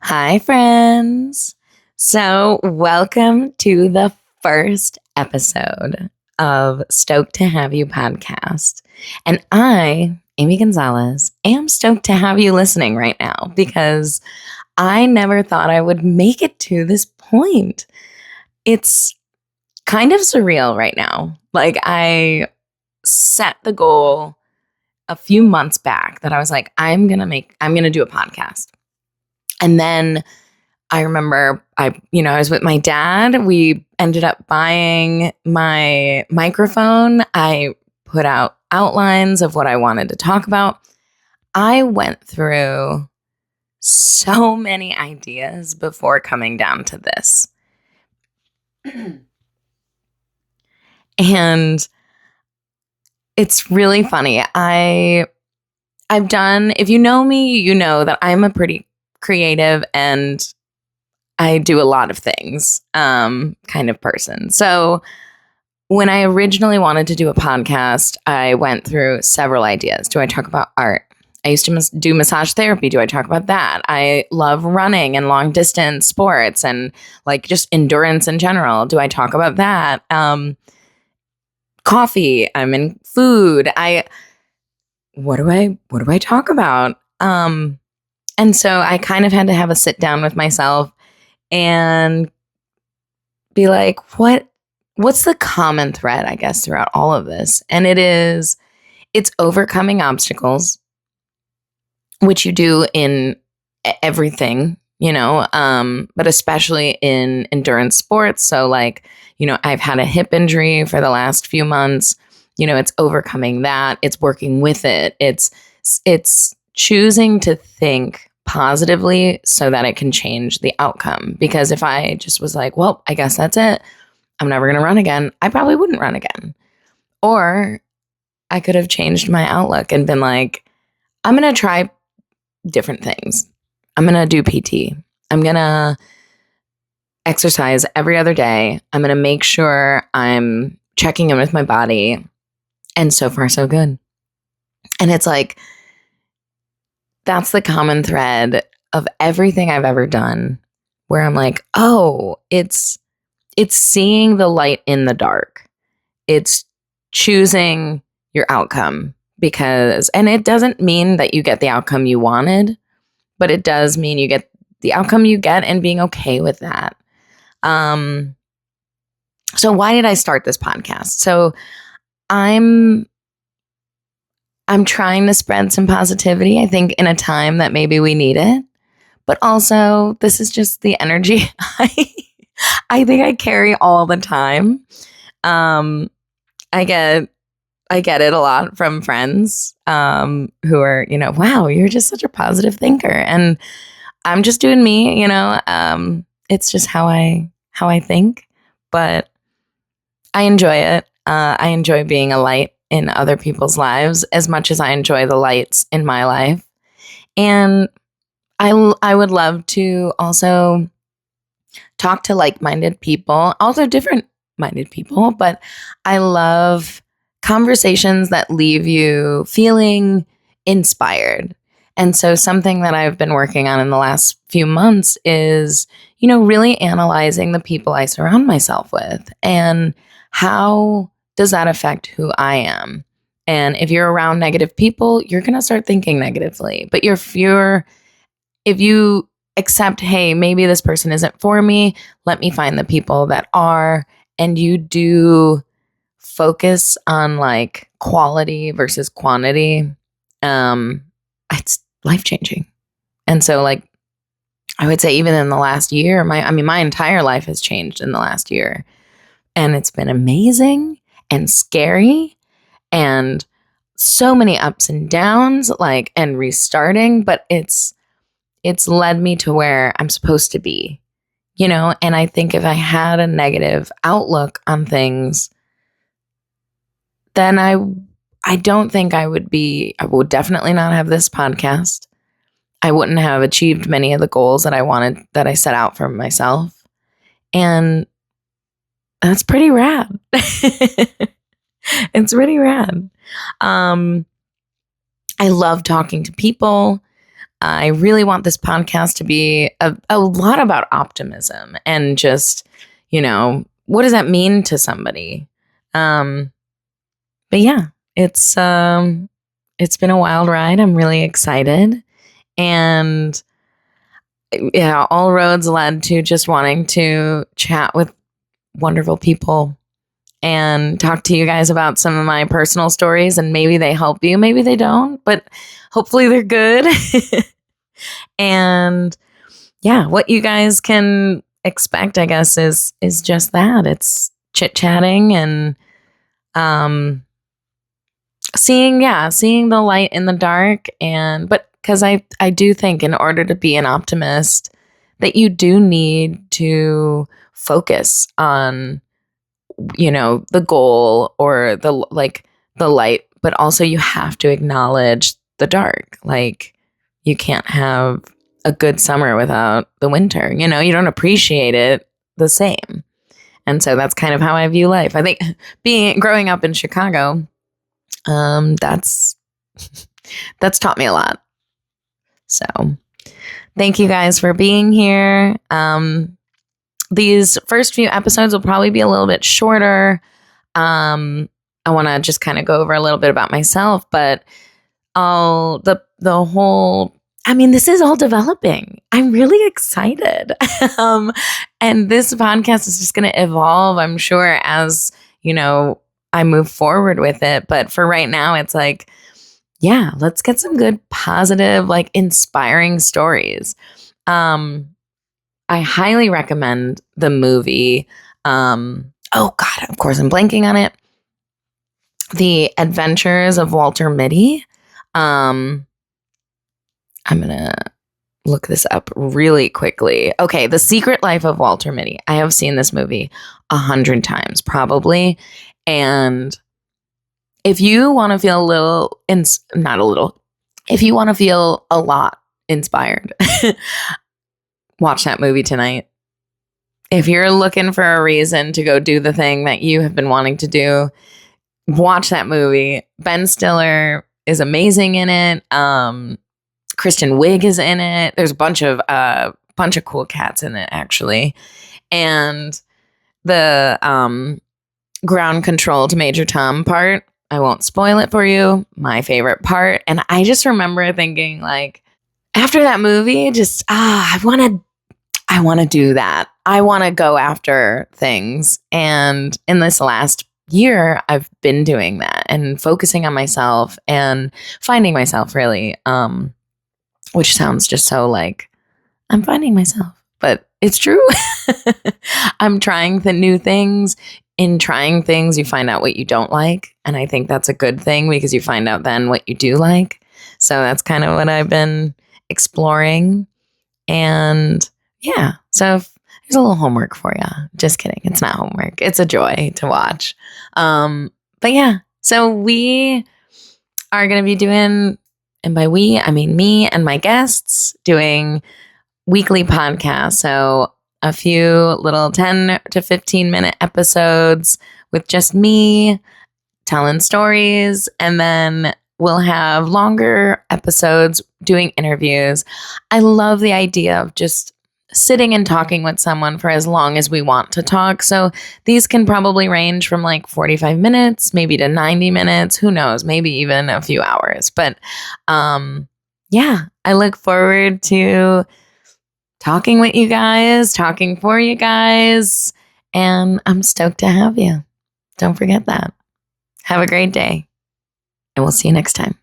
Hi, friends. So, welcome to the first episode of Stoked to Have You podcast. And I, Amy Gonzalez, am stoked to have you listening right now because I never thought I would make it to this point. It's kind of surreal right now. Like, I set the goal a few months back that I was like, I'm going to do a podcast. And then I remember I was with my dad. We ended up buying my microphone. I put out outlines of what I wanted to talk about. I went through so many ideas before coming down to this. And it's really funny. I've done, if you know me, you know that I'm a pretty creative and I do a lot of things kind of person. So when I originally wanted to do a podcast, I went through several ideas. Do I talk about art? I used to do massage therapy. Do I talk about that? I love running and long distance sports and like just endurance in general. Do I talk about that? Coffee. I'm in food. What do I talk about? And so I kind of had to have a sit down with myself and be like, what's the common thread, I guess, throughout all of this? And it's overcoming obstacles, which you do in everything, but especially in endurance sports. So like, I've had a hip injury for the last few months. It's overcoming that. It's working with it. It's choosing to think positively so that it can change the outcome. Because if I just was like, well, I guess that's it, I'm never going to run again, I probably wouldn't run again. Or I could have changed my outlook and been like, I'm going to try different things. I'm going to do PT. I'm going to exercise every other day. I'm going to make sure I'm checking in with my body. And so far, so good. And it's like, that's the common thread of everything I've ever done, where I'm like, oh, it's seeing the light in the dark. It's choosing your outcome and it doesn't mean that you get the outcome you wanted, but it does mean you get the outcome you get and being okay with that. So why did I start this podcast? So I'm trying to spread some positivity, I think, in a time that maybe we need it. But also, this is just the energy I think I carry all the time. I get it a lot from friends who are, wow, you're just such a positive thinker. And I'm just doing me, it's just how I think. But I enjoy it. I enjoy being a light in other people's lives as much as I enjoy the lights in my life. And I would love to also talk to like-minded people, also different-minded people, but I love conversations that leave you feeling inspired. And so something that I've been working on in the last few months is, really analyzing the people I surround myself with and how does that affect who I am? And if you're around negative people, you're going to start thinking negatively. But if you accept, hey, maybe this person isn't for me, let me find the people that are, and you do focus on like quality versus quantity, it's life-changing. And so like, I would say even in the last year, my entire life has changed in the last year. And it's been amazing and scary and so many ups and downs, like, and restarting, but it's led me to where I'm supposed to be, and I think if I had a negative outlook on things, then I don't think I would definitely not have this podcast. I wouldn't have achieved many of the goals that I set out for myself. And that's pretty rad. It's pretty rad. I love talking to people. I really want this podcast to be a lot about optimism and just, what does that mean to somebody? But yeah, it's been a wild ride. I'm really excited. And yeah, all roads led to just wanting to chat with wonderful people and talk to you guys about some of my personal stories, and maybe they help you, maybe they don't, but hopefully they're good. And yeah, what you guys can expect, I guess, is just that. It's chit-chatting and seeing the light in the dark. But because I do think in order to be an optimist that you do need to focus on the goal or the light, but also you have to acknowledge the dark. Like, you can't have a good summer without the winter. You don't appreciate it the same. And so that's kind of how I view life. I think growing up in Chicago, that's taught me a lot. So thank you guys for being here. These first few episodes will probably be a little bit shorter. I want to just kind of go over a little bit about myself, but the whole, this is all developing. I'm really excited. And this podcast is just going to evolve, I'm sure, as, I move forward with it. But for right now, it's like, yeah, let's get some good, positive, inspiring stories. I highly recommend the movie. Oh God, of course, I'm blanking on it. The Adventures of Walter Mitty. I'm gonna look this up really quickly. Okay, The Secret Life of Walter Mitty. I have seen this movie 100 times, probably. And if you want to feel if you want to feel a lot inspired, watch that movie tonight. If you're looking for a reason to go do the thing that you have been wanting to do, watch that movie. Ben Stiller is amazing in it. Kristen Wiig is in it. There's a bunch of cool cats in it, actually. And the ground control to Major Tom part, I won't spoil it for you. My favorite part. And I just remember thinking, after that movie, just I want to do that. I want to go after things. And in this last year, I've been doing that and focusing on myself and finding myself, really, which sounds just so I'm finding myself, but it's true. I'm trying the new things. In trying things, you find out what you don't like. And I think that's a good thing, because you find out then what you do like. So that's kind of what I've been exploring. And yeah, so there's a little homework for you. Just kidding. It's not homework. It's a joy to watch. But yeah, so we are going to be doing, and by we, I mean me and my guests, doing weekly podcasts. So a few little 10 to 15 minute episodes with just me telling stories. And then we'll have longer episodes doing interviews. I love the idea of just sitting and talking with someone for as long as we want to talk. So these can probably range from 45 minutes, maybe to 90 minutes. Who knows? Maybe even a few hours. But yeah, I look forward to talking with you guys, talking for you guys. And I'm stoked to have you. Don't forget that. Have a great day. And we'll see you next time.